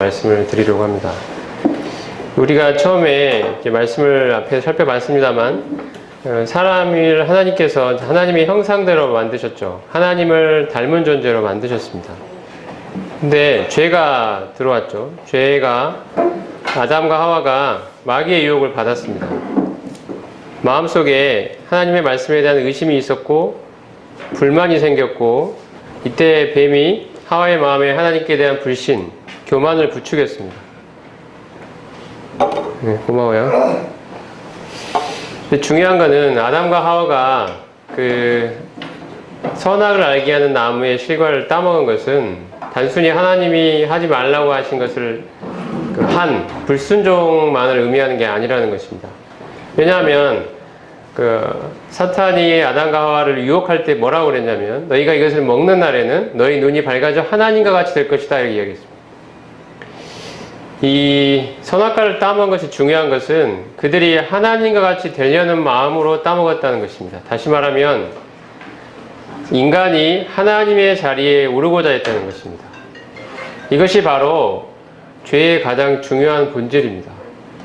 말씀을 드리려고 합니다. 우리가 처음에 이렇게 말씀을 앞에 살펴봤습니다만, 사람을 하나님께서 하나님의 형상대로 만드셨죠. 하나님을 닮은 존재로 만드셨습니다. 근데 죄가 들어왔죠. 죄가 아담과 하와가 마귀의 유혹을 받았습니다. 마음속에 하나님의 말씀에 대한 의심이 있었고 불만이 생겼고, 이때 뱀이 하와의 마음에 하나님께 대한 불신, 교만을 부추겼습니다. 네, 고마워요. 근데 중요한 거는 아담과 하와가 그 선악을 알게 하는 나무의 실과를 따먹은 것은 단순히 하나님이 하지 말라고 하신 것을 한 불순종만을 의미하는 게 아니라는 것입니다. 왜냐하면 사탄이 아담과 하와를 유혹할 때 뭐라고 그랬냐면, 너희가 이것을 먹는 날에는 너희 눈이 밝아져 하나님과 같이 될 것이다, 이렇게 이야기했습니다. 이 선악과를 따먹은 것이 중요한 것은 그들이 하나님과 같이 되려는 마음으로 따먹었다는 것입니다. 다시 말하면 인간이 하나님의 자리에 오르고자 했다는 것입니다. 이것이 바로 죄의 가장 중요한 본질입니다.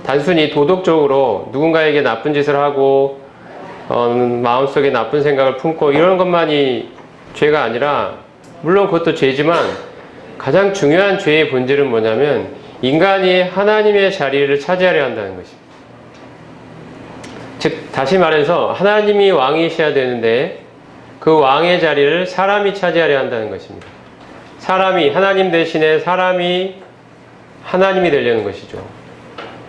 단순히 도덕적으로 누군가에게 나쁜 짓을 하고 마음속에 나쁜 생각을 품고 이런 것만이 죄가 아니라, 물론 그것도 죄지만 가장 중요한 죄의 본질은 뭐냐면 인간이 하나님의 자리를 차지하려 한다는 것입니다. 즉 다시 말해서 하나님이 왕이셔야 되는데 그 왕의 자리를 사람이 차지하려 한다는 것입니다. 사람이, 하나님 대신에 사람이 하나님이 되려는 것이죠.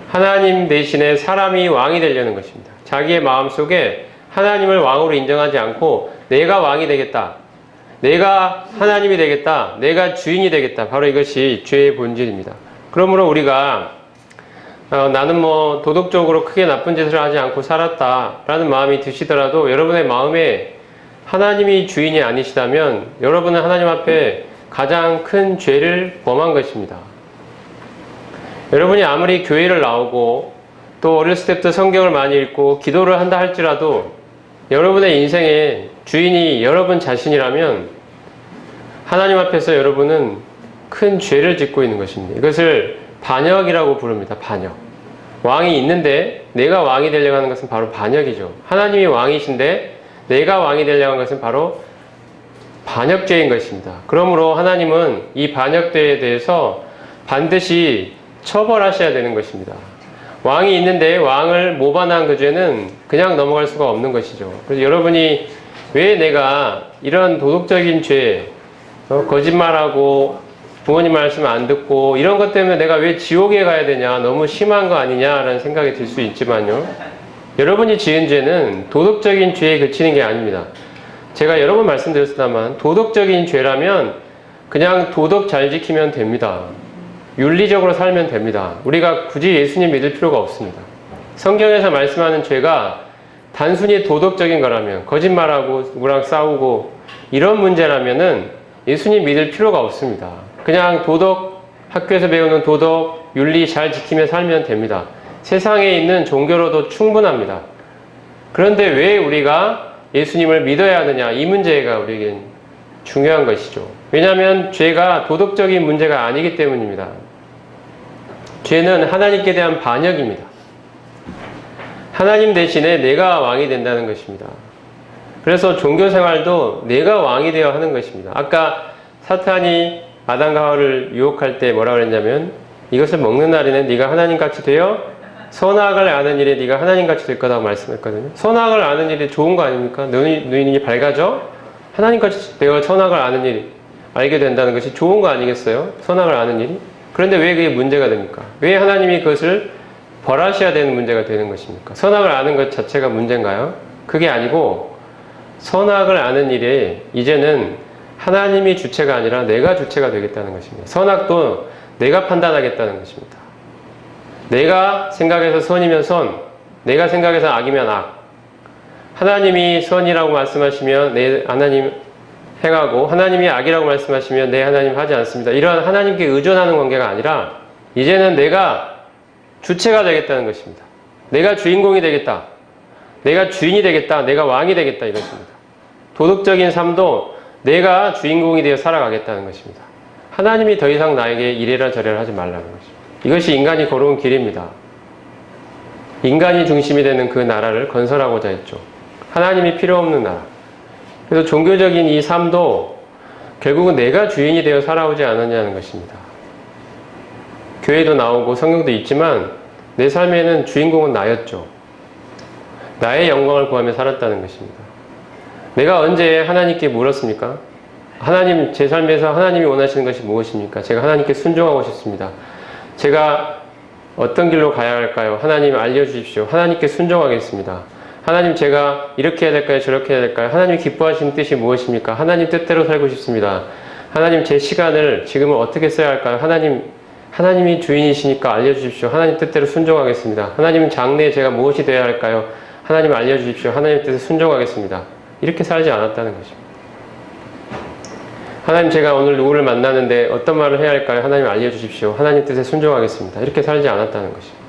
하나님 대신에 사람이 왕이 되려는 것입니다. 자기의 마음속에 하나님을 왕으로 인정하지 않고 내가 왕이 되겠다, 내가 하나님이 되겠다, 내가 주인이 되겠다, 바로 이것이 죄의 본질입니다. 그러므로 우리가 나는 도덕적으로 크게 나쁜 짓을 하지 않고 살았다라는 마음이 드시더라도 여러분의 마음에 하나님이 주인이 아니시다면 여러분은 하나님 앞에 가장 큰 죄를 범한 것입니다. 여러분이 아무리 교회를 나오고 또 어렸을 때부터 성경을 많이 읽고 기도를 한다 할지라도 여러분의 인생의 주인이 여러분 자신이라면 하나님 앞에서 여러분은 큰 죄를 짓고 있는 것입니다. 이것을 반역이라고 부릅니다. 반역. 왕이 있는데 내가 왕이 되려고 하는 것은 바로 반역이죠. 하나님이 왕이신데 내가 왕이 되려고 하는 것은 바로 반역죄인 것입니다. 그러므로 하나님은 이 반역죄에 대해서 반드시 처벌하셔야 되는 것입니다. 왕이 있는데 왕을 모반한 그 죄는 그냥 넘어갈 수가 없는 것이죠. 그래서 여러분이 왜 내가 이런 도덕적인 죄, 거짓말하고 부모님 말씀 안 듣고 이런 것 때문에 내가 왜 지옥에 가야 되냐, 너무 심한 거 아니냐라는 생각이 들 수 있지만요, 여러분이 지은 죄는 도덕적인 죄에 그치는 게 아닙니다. 제가 여러 번 말씀드렸습니다만 도덕적인 죄라면 그냥 도덕 잘 지키면 됩니다. 윤리적으로 살면 됩니다. 우리가 굳이 예수님 믿을 필요가 없습니다. 성경에서 말씀하는 죄가 단순히 도덕적인 거라면, 거짓말하고 누구랑 싸우고 이런 문제라면은 예수님 믿을 필요가 없습니다. 그냥 도덕, 학교에서 배우는 도덕, 윤리 잘 지키며 살면 됩니다. 세상에 있는 종교로도 충분합니다. 그런데 왜 우리가 예수님을 믿어야 하느냐, 이 문제가 우리에겐 중요한 것이죠. 왜냐하면 죄가 도덕적인 문제가 아니기 때문입니다. 죄는 하나님께 대한 반역입니다. 하나님 대신에 내가 왕이 된다는 것입니다. 그래서 종교생활도 내가 왕이 되어야 하는 것입니다. 아까 사탄이 아담과 하와를 유혹할 때 뭐라고 그랬냐면, 이것을 먹는 날에는 네가 하나님같이 되어 선악을 아는 일에 네가 하나님같이 될 거라고 말씀했거든요. 선악을 아는 일이 좋은 거 아닙니까? 눈이 밝아져 하나님같이 되어 선악을 아는 일이 알게 된다는 것이 좋은 거 아니겠어요? 선악을 아는 일이. 그런데 왜 그게 문제가 됩니까? 왜 하나님이 그것을 벌하셔야 되는 문제가 되는 것입니까? 선악을 아는 것 자체가 문제인가요? 그게 아니고, 선악을 아는 일에 이제는 하나님이 주체가 아니라 내가 주체가 되겠다는 것입니다. 선악도 내가 판단하겠다는 것입니다. 내가 생각해서 선이면 선, 내가 생각해서 악이면 악. 하나님이 선이라고 말씀하시면 내 하나님 행하고, 하나님이 악이라고 말씀하시면 내 하나님 하지 않습니다. 이런 하나님께 의존하는 관계가 아니라 이제는 내가 주체가 되겠다는 것입니다. 내가 주인공이 되겠다, 내가 주인이 되겠다, 내가 왕이 되겠다, 이것입니다. 도덕적인 삶도 내가 주인공이 되어 살아가겠다는 것입니다. 하나님이 더 이상 나에게 이래라 저래라 하지 말라는 것입니다. 이것이 인간이 걸어온 길입니다. 인간이 중심이 되는 그 나라를 건설하고자 했죠. 하나님이 필요 없는 나라. 그래서 종교적인 이 삶도 결국은 내가 주인이 되어 살아오지 않았냐는 것입니다. 교회도 나오고 성경도 있지만 내 삶에는 주인공은 나였죠. 나의 영광을 구하며 살았다는 것입니다. 내가 언제 하나님께 물었습니까? 하나님, 제 삶에서 하나님이 원하시는 것이 무엇입니까? 제가 하나님께 순종하고 싶습니다. 제가 어떤 길로 가야 할까요? 하나님 알려주십시오. 하나님께 순종하겠습니다. 하나님, 제가 이렇게 해야 될까요? 저렇게 해야 될까요? 하나님 기뻐하시는 뜻이 무엇입니까? 하나님 뜻대로 살고 싶습니다. 하나님, 제 시간을 지금은 어떻게 써야 할까요? 하나님이 주인이시니까 알려주십시오. 하나님 뜻대로 순종하겠습니다. 하나님, 장래에 제가 무엇이 되어야 할까요? 하나님 알려주십시오. 하나님 뜻에 순종하겠습니다. 이렇게 살지 않았다는 것입니다. 하나님, 제가 오늘 누구를 만나는데 어떤 말을 해야 할까요? 하나님 알려주십시오. 하나님 뜻에 순종하겠습니다. 이렇게 살지 않았다는 것입니다.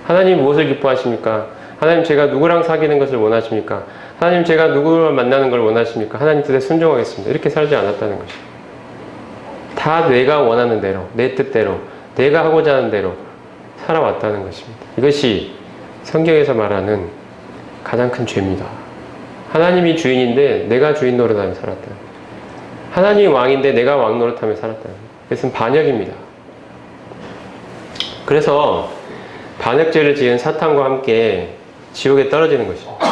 하나님 무엇을 기뻐하십니까? 하나님, 제가 누구랑 사귀는 것을 원하십니까? 하나님, 제가 누구를 만나는 걸 원하십니까? 하나님 뜻에 순종하겠습니다. 이렇게 살지 않았다는 것입니다. 다 내가 원하는 대로, 내 뜻대로, 내가 하고자 하는 대로 살아왔다는 것입니다. 이것이 성경에서 말하는 가장 큰 죄입니다. 하나님이 주인인데 내가 주인 노릇하며 살았다. 하나님이 왕인데 내가 왕 노릇하며 살았다. 그것은 반역입니다. 그래서 반역죄를 지은 사탄과 함께 지옥에 떨어지는 것입니다.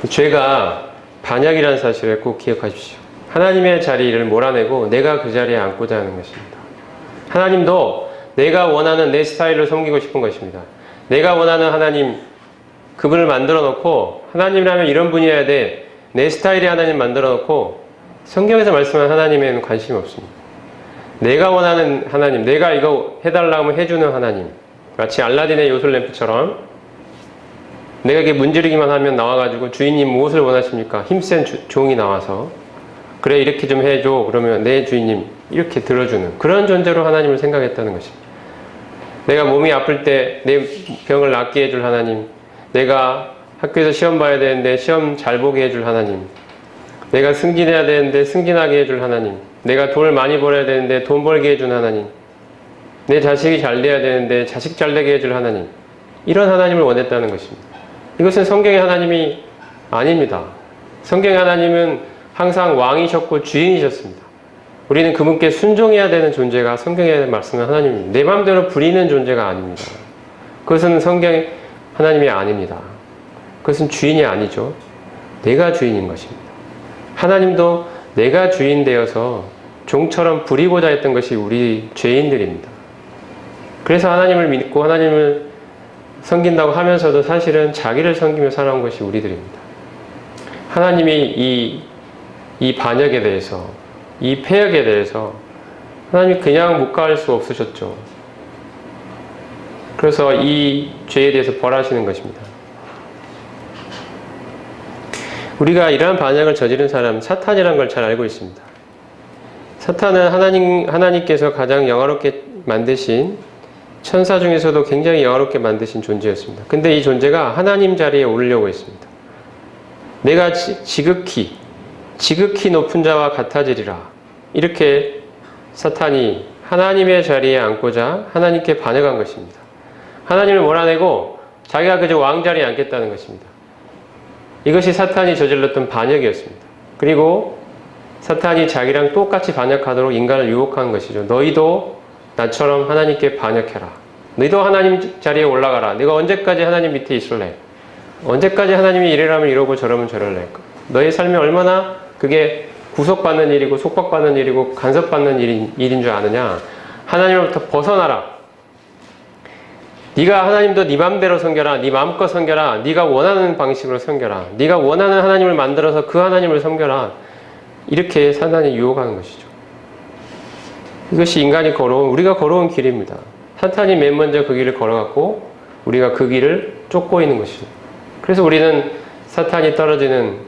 죄가 반역이라는 사실을 꼭 기억하십시오. 하나님의 자리를 몰아내고 내가 그 자리에 앉고자 하는 것입니다. 하나님도 내가 원하는 내 스타일로 섬기고 싶은 것입니다. 내가 원하는 하나님, 그분을 만들어 놓고, 하나님이라면 이런 분이어야 돼, 내 스타일의 하나님 만들어 놓고 성경에서 말씀하는 하나님에는 관심이 없습니다. 내가 원하는 하나님, 내가 이거 해달라고 하면 해주는 하나님, 마치 알라딘의 요술램프처럼 내가 이게 문지르기만 하면 나와가지고 주인님 무엇을 원하십니까? 힘센 종이 나와서 그래 이렇게 좀 해줘 그러면 네 주인님 이렇게 들어주는 그런 존재로 하나님을 생각했다는 것입니다. 내가 몸이 아플 때 내 병을 낫게 해줄 하나님, 내가 학교에서 시험 봐야 되는데 시험 잘 보게 해줄 하나님, 내가 승진해야 되는데 승진하게 해줄 하나님, 내가 돈을 많이 벌어야 되는데 돈 벌게 해줄 하나님, 내 자식이 잘 돼야 되는데 자식 잘 되게 해줄 하나님, 이런 하나님을 원했다는 것입니다. 이것은 성경의 하나님이 아닙니다. 성경의 하나님은 항상 왕이셨고 주인이셨습니다. 우리는 그분께 순종해야 되는 존재가 성경에 말씀하는 하나님입니다. 내 마음대로 부리는 존재가 아닙니다. 그것은 성경의 하나님이 아닙니다. 그것은 주인이 아니죠. 내가 주인인 것입니다. 하나님도 내가 주인 되어서 종처럼 부리고자 했던 것이 우리 죄인들입니다. 그래서 하나님을 믿고 하나님을 섬긴다고 하면서도 사실은 자기를 섬기며 살아온 것이 우리들입니다. 하나님이 이 반역에 대해서, 이 패역에 대해서 하나님이 그냥 묵과할 수 없으셨죠. 그래서 이 죄에 대해서 벌하시는 것입니다. 우리가 이러한 반역을 저지른 사람은 사탄이라는 걸 잘 알고 있습니다. 사탄은 하나님께서 가장 영화롭게 만드신 천사 중에서도 굉장히 영화롭게 만드신 존재였습니다. 근데 이 존재가 하나님 자리에 오르려고 했습니다. 내가 지극히 높은 자와 같아지리라. 이렇게 사탄이 하나님의 자리에 앉고자 하나님께 반역한 것입니다. 하나님을 몰아내고 자기가 그저 왕자리에 앉겠다는 것입니다. 이것이 사탄이 저질렀던 반역이었습니다. 그리고 사탄이 자기랑 똑같이 반역하도록 인간을 유혹한 것이죠. 너희도 나처럼 하나님께 반역해라. 너희도 하나님 자리에 올라가라. 네가 언제까지 하나님 밑에 있을래? 언제까지 하나님이 이래라면 이러고 저러면 저럴래? 너의 삶이 얼마나 그게 구속받는 일이고 속박받는 일이고 간섭받는 일인 줄 아느냐? 하나님으로부터 벗어나라. 네가 하나님도 네 맘대로 섬겨라. 네 마음껏 섬겨라. 네가 원하는 방식으로 섬겨라. 네가 원하는 하나님을 만들어서 그 하나님을 섬겨라. 이렇게 사탄이 유혹하는 것이죠. 이것이 인간이 우리가 걸어온 길입니다. 사탄이 맨 먼저 그 길을 걸어갔고 우리가 그 길을 쫓고 있는 것이죠. 그래서 우리는 사탄이 떨어지는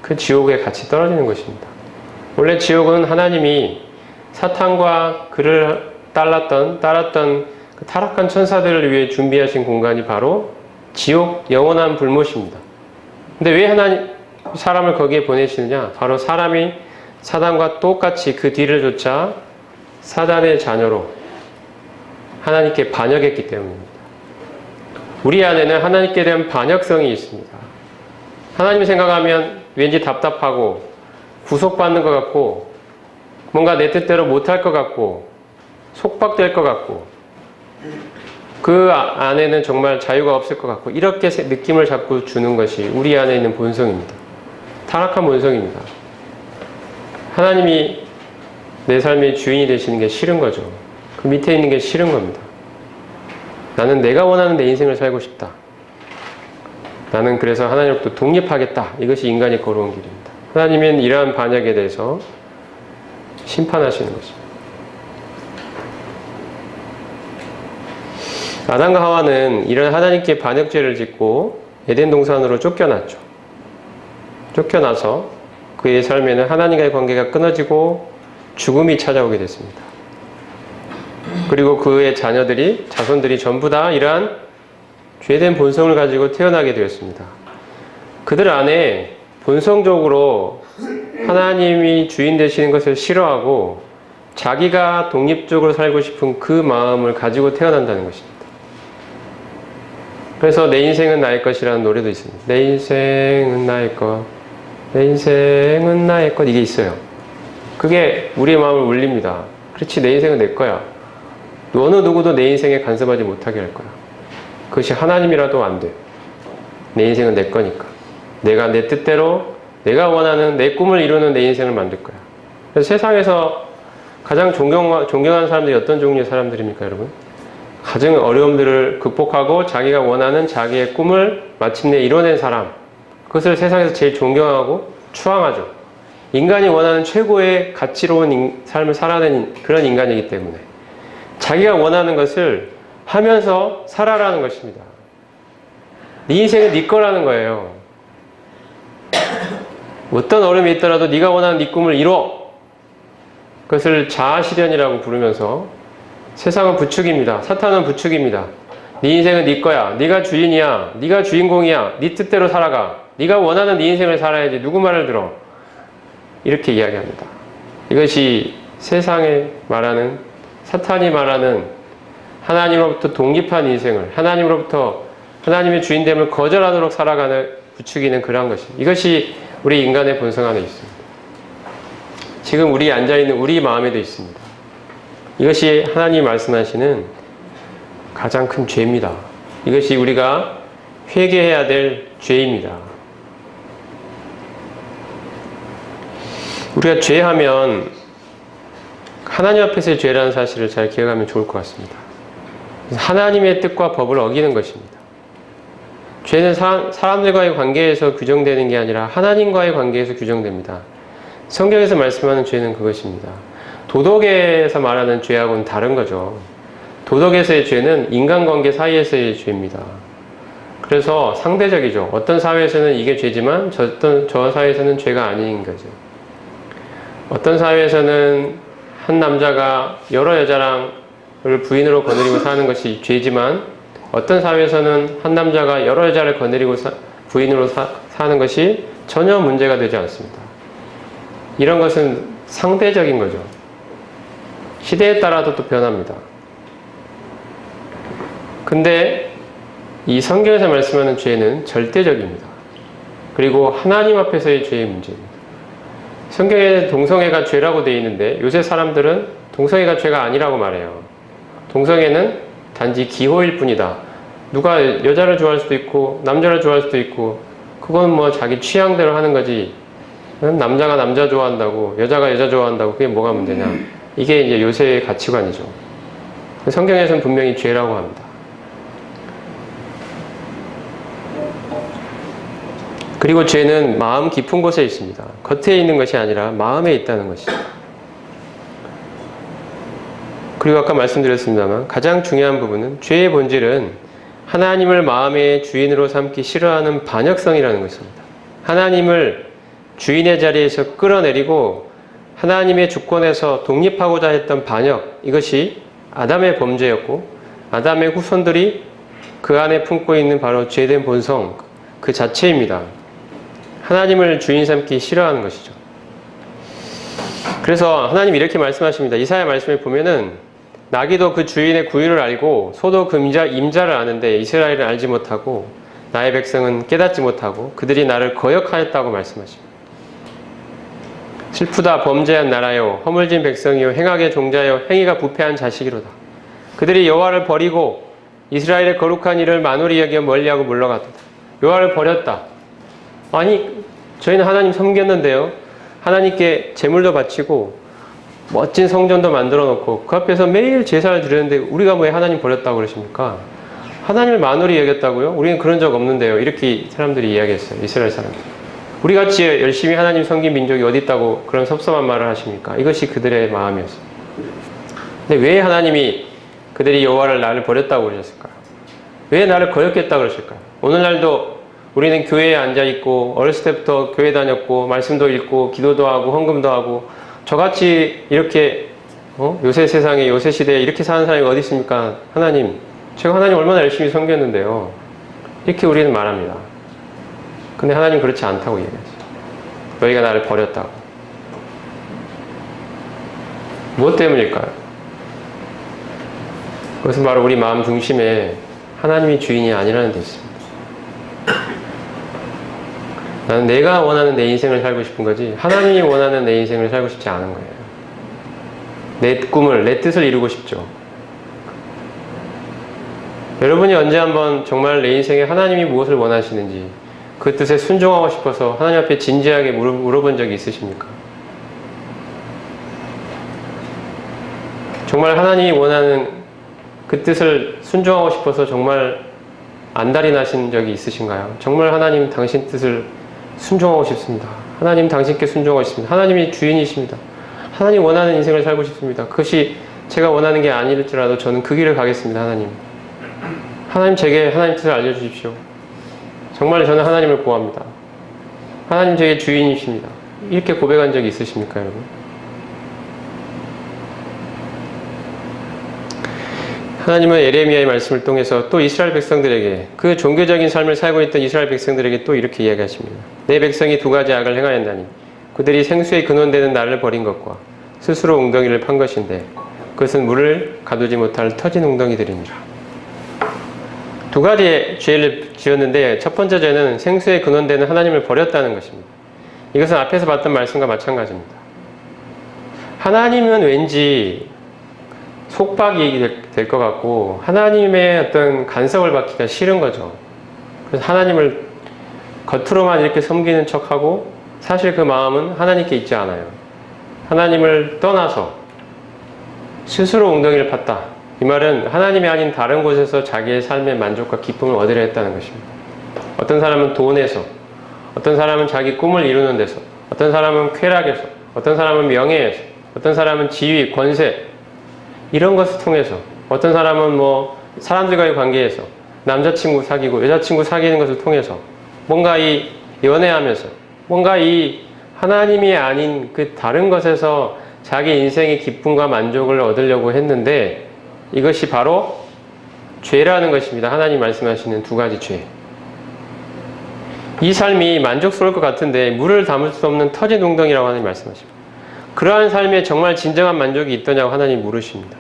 그 지옥에 같이 떨어지는 것입니다. 원래 지옥은 하나님이 사탄과 그를 따랐던 그 타락한 천사들을 위해 준비하신 공간이 바로 지옥, 영원한 불못입니다. 근데 왜 하나님 사람을 거기에 보내시느냐? 바로 사람이 사단과 똑같이 그 뒤를 쫓아 사단의 자녀로 하나님께 반역했기 때문입니다. 우리 안에는 하나님께 대한 반역성이 있습니다. 하나님 생각하면 왠지 답답하고 구속받는 것 같고 뭔가 내 뜻대로 못할 것 같고 속박될 것 같고 그 안에는 정말 자유가 없을 것 같고 이렇게 느낌을 자꾸 주는 것이 우리 안에 있는 본성입니다. 타락한 본성입니다. 하나님이 내 삶의 주인이 되시는 게 싫은 거죠. 그 밑에 있는 게 싫은 겁니다. 나는 내가 원하는 내 인생을 살고 싶다. 나는 그래서 하나님으로부터 독립하겠다. 이것이 인간이 걸어온 길입니다. 하나님은 이러한 반역에 대해서 심판하시는 것입니다. 아담과 하와는 이런 하나님께 반역죄를 짓고 에덴 동산으로 쫓겨났죠. 쫓겨나서 그의 삶에는 하나님과의 관계가 끊어지고 죽음이 찾아오게 됐습니다. 그리고 그의 자손들이 전부 다 이러한 죄된 본성을 가지고 태어나게 되었습니다. 그들 안에 본성적으로 하나님이 주인 되시는 것을 싫어하고 자기가 독립적으로 살고 싶은 그 마음을 가지고 태어난다는 것입니다. 그래서 내 인생은 나의 것이라는 노래도 있습니다. 내 인생은 나의 것, 내 인생은 나의 것, 이게 있어요. 그게 우리의 마음을 울립니다. 그렇지, 내 인생은 내 거야. 어느 누구도 내 인생에 간섭하지 못하게 할 거야. 그것이 하나님이라도 안 돼. 내 인생은 내 거니까. 내가 내 뜻대로 내가 원하는 내 꿈을 이루는 내 인생을 만들 거야. 그래서 세상에서 가장 존경하는 사람들이 어떤 종류의 사람들입니까, 여러분? 가장 어려움들을 극복하고 자기가 원하는 자기의 꿈을 마침내 이뤄낸 사람. 그것을 세상에서 제일 존경하고 추앙하죠. 인간이 원하는 최고의 가치로운 삶을 살아낸 그런 인간이기 때문에 자기가 원하는 것을 하면서 살아라는 것입니다. 네 인생은 네 거라는 거예요. 어떤 어려움이 있더라도 네가 원하는 네 꿈을 이뤄. 그것을 자아실현이라고 부르면서 세상은 부축입니다. 사탄은 부축입니다. 네 인생은 네 거야. 네가 주인이야. 네가 주인공이야. 네 뜻대로 살아가. 네가 원하는 네 인생을 살아야지. 누구 말을 들어. 이렇게 이야기합니다. 이것이 세상에 말하는, 사탄이 말하는 하나님으로부터 독립한 인생을, 하나님으로부터 하나님의 주인됨을 거절하도록 살아가는 부추기는 그러한 것입니다. 이것이 우리 인간의 본성 안에 있습니다. 지금 우리 앉아있는 우리 마음에도 있습니다. 이것이 하나님이 말씀하시는 가장 큰 죄입니다. 이것이 우리가 회개해야 될 죄입니다. 우리가 죄하면 하나님 앞에서의 죄라는 사실을 잘 기억하면 좋을 것 같습니다. 하나님의 뜻과 법을 어기는 것입니다. 죄는 사람들과의 관계에서 규정되는 게 아니라 하나님과의 관계에서 규정됩니다. 성경에서 말씀하는 죄는 그것입니다. 도덕에서 말하는 죄하고는 다른 거죠. 도덕에서의 죄는 인간관계 사이에서의 죄입니다. 그래서 상대적이죠. 어떤 사회에서는 이게 죄지만 저 사회에서는 죄가 아닌 거죠. 어떤 사회에서는 한 남자가 여러 여자를 부인으로 거느리고 사는 것이 죄지만 어떤 사회에서는 한 남자가 여러 여자를 거느리고 부인으로 사는 것이 전혀 문제가 되지 않습니다. 이런 것은 상대적인 거죠. 시대에 따라서 또 변합니다. 근데 이 성경에서 말씀하는 죄는 절대적입니다. 그리고 하나님 앞에서의 죄의 문제입니다. 성경에 동성애가 죄라고 되어 있는데 요새 사람들은 동성애가 죄가 아니라고 말해요. 동성애는 단지 기호일 뿐이다. 누가 여자를 좋아할 수도 있고 남자를 좋아할 수도 있고 그건 뭐 자기 취향대로 하는 거지. 남자가 남자 좋아한다고 여자가 여자 좋아한다고 그게 뭐가 문제냐. 이게 이제 요새의 가치관이죠. 성경에서는 분명히 죄라고 합니다. 그리고 죄는 마음 깊은 곳에 있습니다. 겉에 있는 것이 아니라 마음에 있다는 것이죠. 그리고 아까 말씀드렸습니다만 가장 중요한 부분은 죄의 본질은 하나님을 마음의 주인으로 삼기 싫어하는 반역성이라는 것입니다. 하나님을 주인의 자리에서 끌어내리고 하나님의 주권에서 독립하고자 했던 반역, 이것이 아담의 범죄였고 아담의 후손들이 그 안에 품고 있는 바로 죄된 본성 그 자체입니다. 하나님을 주인 삼기 싫어하는 것이죠. 그래서 하나님 이렇게 말씀하십니다. 이사야 말씀에 보면은 나귀도 그 주인의 구유를 알고 소도 그 임자를 아는데 이스라엘은 알지 못하고 나의 백성은 깨닫지 못하고 그들이 나를 거역하였다고 말씀하십니다. 슬프다 범죄한 나라요 허물진 백성이요 행악의 종자요 행위가 부패한 자식이로다. 그들이 여호와를 버리고 이스라엘의 거룩한 일을 만홀히 여겨 멀리하고 물러갔도다. 여호와를 버렸다. 아니 저희는 하나님 섬겼는데요. 하나님께 제물도 바치고 멋진 성전도 만들어 놓고 그 앞에서 매일 제사를 드렸는데 우리가 왜 하나님 버렸다고 그러십니까? 하나님을 만홀히 여겼다고요? 우리는 그런 적 없는데요. 이렇게 사람들이 이야기했어요. 이스라엘 사람들. 우리같이 열심히 하나님 섬긴 민족이 어디 있다고 그런 섭섭한 말을 하십니까? 이것이 그들의 마음이었어요. 근데 왜 하나님이 그들이 여호와를 나를 버렸다고 그러셨을까요? 왜 나를 거역했다고 그러실까요? 오늘날도 우리는 교회에 앉아있고 어렸을 때부터 교회 다녔고 말씀도 읽고 기도도 하고 헌금도 하고 저같이 이렇게 요새 세상에 요새 시대에 이렇게 사는 사람이 어디 있습니까? 하나님 제가 하나님 얼마나 열심히 섬겼는데요. 이렇게 우리는 말합니다. 근데 하나님 그렇지 않다고 얘기하죠. 너희가 나를 버렸다고. 무엇 때문일까요? 그것은 바로 우리 마음 중심에 하나님이 주인이 아니라는 데 있습니다. 나는 내가 원하는 내 인생을 살고 싶은 거지 하나님이 원하는 내 인생을 살고 싶지 않은 거예요. 내 꿈을, 내 뜻을 이루고 싶죠. 여러분이 언제 한번 정말 내 인생에 하나님이 무엇을 원하시는지 그 뜻에 순종하고 싶어서 하나님 앞에 진지하게 물어본 적이 있으십니까? 정말 하나님이 원하는 그 뜻을 순종하고 싶어서 정말 안달이 나신 적이 있으신가요? 정말 하나님 당신 뜻을 순종하고 싶습니다. 하나님 당신께 순종하고 싶습니다. 하나님이 주인이십니다. 하나님 원하는 인생을 살고 싶습니다. 그것이 제가 원하는 게 아닐지라도 저는 그 길을 가겠습니다. 하나님. 하나님 제게 하나님 뜻을 알려주십시오. 정말 저는 하나님을 구합니다. 하나님 제게 주인이십니다. 이렇게 고백한 적이 있으십니까, 여러분? 하나님은 예레미야의 말씀을 통해서 또 이스라엘 백성들에게 그 종교적인 삶을 살고 있던 이스라엘 백성들에게 또 이렇게 이야기하십니다. 내 백성이 두 가지 악을 행하였나니 그들이 생수의 근원되는 나를 버린 것과 스스로 웅덩이를 판 것인데 그것은 물을 가두지 못할 터진 웅덩이들이니라. 두 가지의 죄를 지었는데 첫 번째 죄는 생수의 근원되는 하나님을 버렸다는 것입니다. 이것은 앞에서 봤던 말씀과 마찬가지입니다. 하나님은 왠지 속박이 될 것 같고 하나님의 어떤 간섭을 받기가 싫은 거죠. 그래서 하나님을 겉으로만 이렇게 섬기는 척하고 사실 그 마음은 하나님께 있지 않아요. 하나님을 떠나서 스스로 웅덩이를 팠다. 이 말은 하나님이 아닌 다른 곳에서 자기의 삶의 만족과 기쁨을 얻으려 했다는 것입니다. 어떤 사람은 돈에서, 어떤 사람은 자기 꿈을 이루는 데서, 어떤 사람은 쾌락에서, 어떤 사람은 명예에서, 어떤 사람은 지위, 권세 이런 것을 통해서, 어떤 사람은 사람들과의 관계에서 남자친구 사귀고 여자친구 사귀는 것을 통해서 뭔가 이 연애하면서 뭔가 이 하나님이 아닌 그 다른 것에서 자기 인생의 기쁨과 만족을 얻으려고 했는데 이것이 바로 죄라는 것입니다. 하나님 말씀하시는 두 가지 죄. 이 삶이 만족스러울 것 같은데 물을 담을 수 없는 터진 웅덩이라고 하나님 말씀하십니다. 그러한 삶에 정말 진정한 만족이 있더냐고 하나님 물으십니다.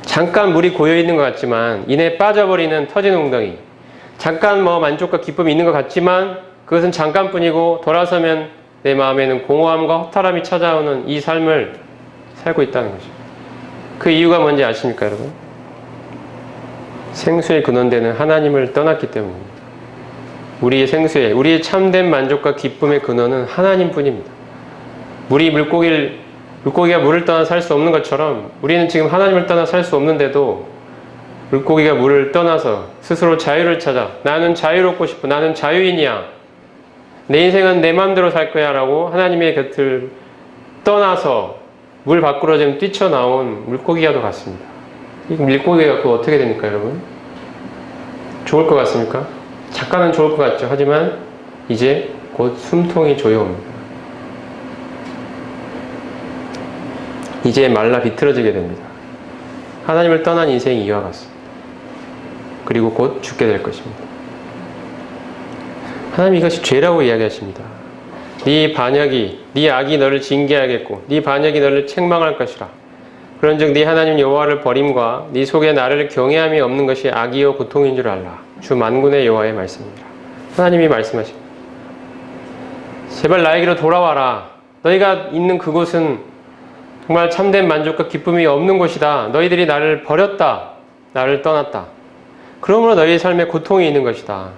잠깐 물이 고여있는 것 같지만 이내 빠져버리는 터진 웅덩이. 잠깐 만족과 기쁨이 있는 것 같지만 그것은 잠깐뿐이고 돌아서면 내 마음에는 공허함과 허탈함이 찾아오는 이 삶을 살고 있다는 거죠. 그 이유가 뭔지 아십니까, 여러분? 생수의 근원되는 하나님을 떠났기 때문입니다. 우리의 생수의, 우리의 참된 만족과 기쁨의 근원은 하나님뿐입니다. 물고기가 물을 떠나 살 수 없는 것처럼 우리는 지금 하나님을 떠나 살 수 없는데도 물고기가 물을 떠나서 스스로 자유를 찾아 나는 자유롭고 싶어, 나는 자유인이야, 내 인생은 내 마음대로 살 거야 라고 하나님의 곁을 떠나서 물 밖으로 좀 뛰쳐나온 물고기와도 같습니다. 이 물고기가 그거 어떻게 됩니까, 여러분? 좋을 것 같습니까? 잠깐은 좋을 것 같죠. 하지만 이제 곧 숨통이 조여옵니다. 이제 말라 비틀어지게 됩니다. 하나님을 떠난 인생이 이와 같습니다. 그리고 곧 죽게 될 것입니다. 하나님이 이것이 죄라고 이야기하십니다. 네 반역이, 네 악이 너를 징계하겠고 네 반역이 너를 책망할 것이라. 그런즉 네 하나님 여호와를 버림과 네 속에 나를 경외함이 없는 것이 악이요 고통인 줄 알라. 주 만군의 여호와의 말씀이라. 하나님이 말씀하십니다. 제발 나에게로 돌아와라. 너희가 있는 그곳은 정말 참된 만족과 기쁨이 없는 곳이다. 너희들이 나를 버렸다. 나를 떠났다. 그러므로 너희의 삶에 고통이 있는 것이다.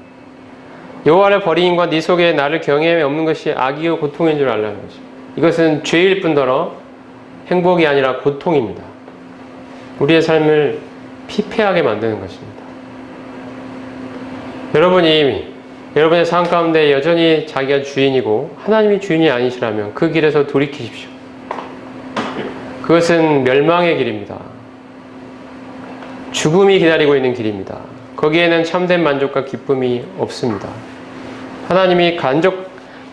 여호와를 버림과 네 속에 나를 경외함이 없는 것이 악이요 고통인 줄 알라는 것이다. 이것은 죄일 뿐더러 행복이 아니라 고통입니다. 우리의 삶을 피폐하게 만드는 것입니다. 여러분의 삶 가운데 여전히 자기가 주인이고 하나님이 주인이 아니시라면 그 길에서 돌이키십시오. 그것은 멸망의 길입니다. 죽음이 기다리고 있는 길입니다. 거기에는 참된 만족과 기쁨이 없습니다. 하나님이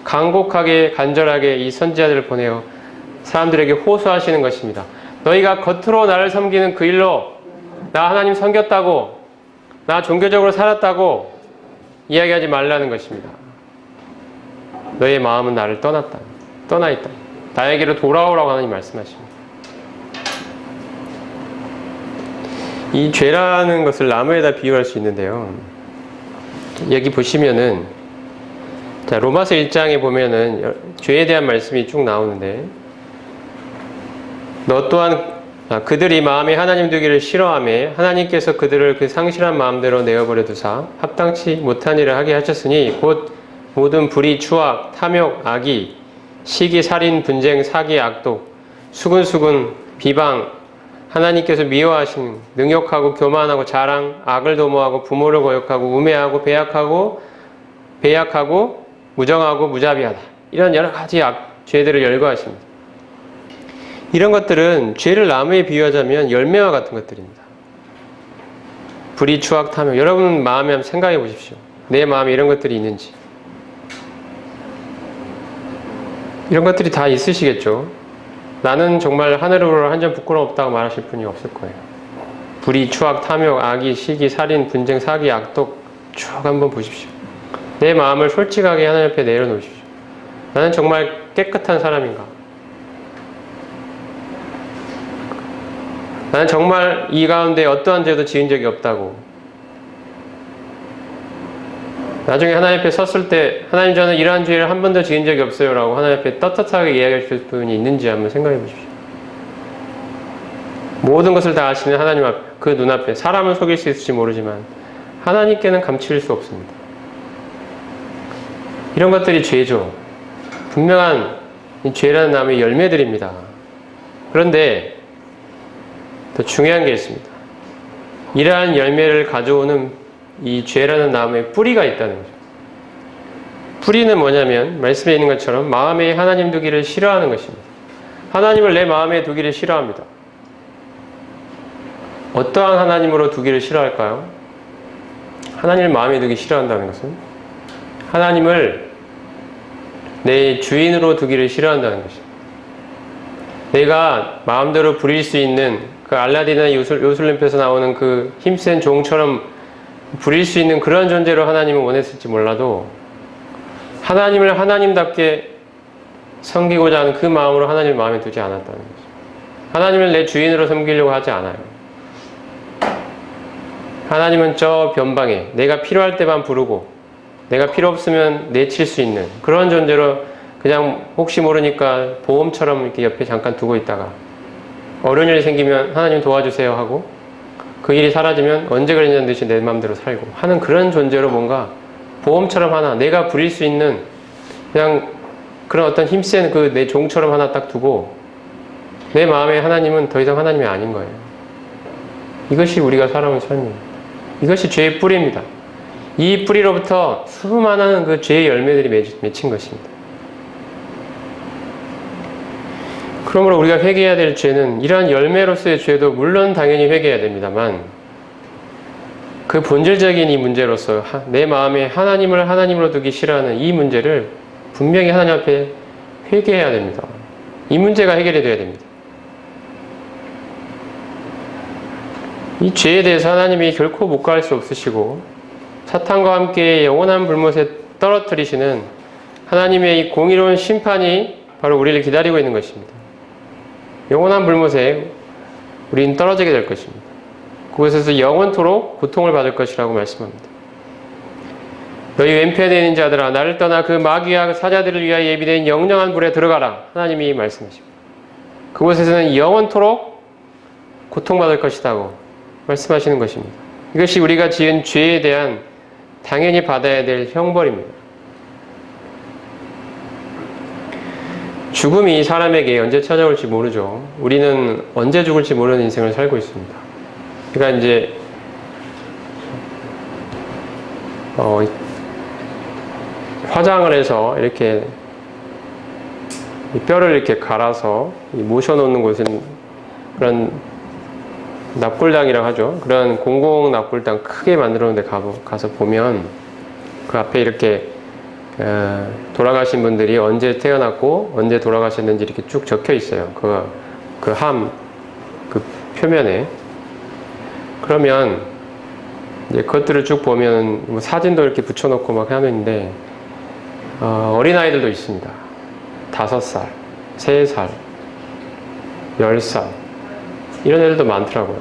간곡하게 간절하게 이 선지자들을 보내어 사람들에게 호소하시는 것입니다. 너희가 겉으로 나를 섬기는 그 일로 나 하나님 섬겼다고, 나 종교적으로 살았다고 이야기하지 말라는 것입니다. 너희의 마음은 나를 떠나 있다. 나에게로 돌아오라고 하나님 말씀하십니다. 이 죄라는 것을 나무에다 비유할 수 있는데요. 여기 보시면은, 자, 로마서 1장에 보면은 죄에 대한 말씀이 쭉 나오는데, 너 또한 그들이 마음에 하나님 두기를 싫어하며 하나님께서 그들을 그 상실한 마음대로 내어버려 두사 합당치 못한 일을 하게 하셨으니 곧 모든 불의, 추악, 탐욕, 악의, 시기, 살인, 분쟁, 사기, 악독, 수근수근, 비방, 하나님께서 미워하신 능욕하고 교만하고 자랑, 악을 도모하고 부모를 거역하고 우매하고 배약하고 무정하고 무자비하다. 이런 여러 가지 죄들을 열거하십니다. 이런 것들은 죄를 나무에 비유하자면 열매와 같은 것들입니다. 불의, 추악, 탐욕. 여러분 마음에 한번 생각해 보십시오. 내 마음에 이런 것들이 있는지. 이런 것들이 다 있으시겠죠. 나는 정말 하늘으로 한 점 부끄러웠다고 말하실 분이 없을 거예요. 불의, 추악, 탐욕, 악의, 시기, 살인, 분쟁, 사기, 악독 쭉 한번 보십시오. 내 마음을 솔직하게 하나님 앞에 내려놓으십시오. 나는 정말 깨끗한 사람인가? 나는 정말 이 가운데 어떠한 죄도 지은 적이 없다고. 나중에 하나님 앞에 섰을 때 하나님 저는 이러한 죄를 한 번도 지은 적이 없어요 라고 하나님 앞에 떳떳하게 이야기할 수 있는 분이 있는지 한번 생각해 보십시오. 모든 것을 다 아시는 하나님 앞에, 그 눈앞에 사람은 속일 수 있을지 모르지만 하나님께는 감출 수 없습니다. 이런 것들이 죄죠. 분명한 이 죄라는 나무의 열매들입니다. 그런데 더 중요한 게 있습니다. 이러한 열매를 가져오는 이 죄라는 나무에 뿌리가 있다는 거죠. 뿌리는 뭐냐면 말씀에 있는 것처럼 마음에 하나님 두기를 싫어하는 것입니다. 하나님을 내 마음에 두기를 싫어합니다. 어떠한 하나님으로 두기를 싫어할까요? 하나님을 마음에 두기 싫어한다는 것은 하나님을 내 주인으로 두기를 싫어한다는 것입니다. 내가 마음대로 부릴 수 있는 그 알라딘이나 요술램프에서 나오는 그 힘센 종처럼 부릴 수 있는 그런 존재로 하나님을 원했을지 몰라도 하나님을 하나님답게 섬기고자 하는 그 마음으로 하나님을 마음에 두지 않았다는 거죠. 하나님을 내 주인으로 섬기려고 하지 않아요. 하나님은 저 변방에 내가 필요할 때만 부르고 내가 필요 없으면 내칠 수 있는 그런 존재로 그냥 혹시 모르니까 보험처럼 이렇게 옆에 잠깐 두고 있다가 어려운 일이 생기면 하나님 도와주세요 하고 그 일이 사라지면 언제 그랬냐는 듯이 내 마음대로 살고 하는 그런 존재로 뭔가 보험처럼 하나 내가 부릴 수 있는 그냥 그런 어떤 힘센 그 내 종처럼 하나 딱 두고 내 마음에 하나님은 더 이상 하나님이 아닌 거예요. 이것이 우리가 살아온 삶입니다. 이것이 죄의 뿌리입니다. 이 뿌리로부터 수많은 그 죄의 열매들이 맺힌 것입니다. 그러므로 우리가 회개해야 될 죄는 이러한 열매로서의 죄도 물론 당연히 회개해야 됩니다만 그 본질적인 이 문제로서 내 마음에 하나님을 하나님으로 두기 싫어하는 이 문제를 분명히 하나님 앞에 회개해야 됩니다. 이 문제가 해결이 되어야 됩니다. 이 죄에 대해서 하나님이 결코 묵과할 수 없으시고 사탄과 함께 영원한 불못에 떨어뜨리시는 하나님의 이 공의로운 심판이 바로 우리를 기다리고 있는 것입니다. 영원한 불못에 우리는 떨어지게 될 것입니다. 그곳에서 영원토록 고통을 받을 것이라고 말씀합니다. 너희 왼편에 있는 자들아 나를 떠나 그 마귀와 사자들을 위하여 예비된 영영한 불에 들어가라. 하나님이 말씀하십니다. 그곳에서는 영원토록 고통받을 것이라고 말씀하시는 것입니다. 이것이 우리가 지은 죄에 대한 당연히 받아야 될 형벌입니다. 죽음이 사람에게 언제 찾아올지 모르죠. 우리는 언제 죽을지 모르는 인생을 살고 있습니다. 그러니까 이제 화장을 해서 이렇게 뼈를 이렇게 갈아서 모셔놓는 곳은 그런 납골당이라고 하죠. 그런 공공 납골당 크게 만들어 놓은 데 가서 보면 그 앞에 이렇게 돌아가신 분들이 언제 태어났고 언제 돌아가셨는지 이렇게 쭉 적혀 있어요. 그 표면에. 그러면 이제 그것들을 쭉 보면 뭐 사진도 이렇게 붙여놓고 막 하는데 어린아이들도 있습니다. 5살, 3살, 10살 이런 애들도 많더라고요.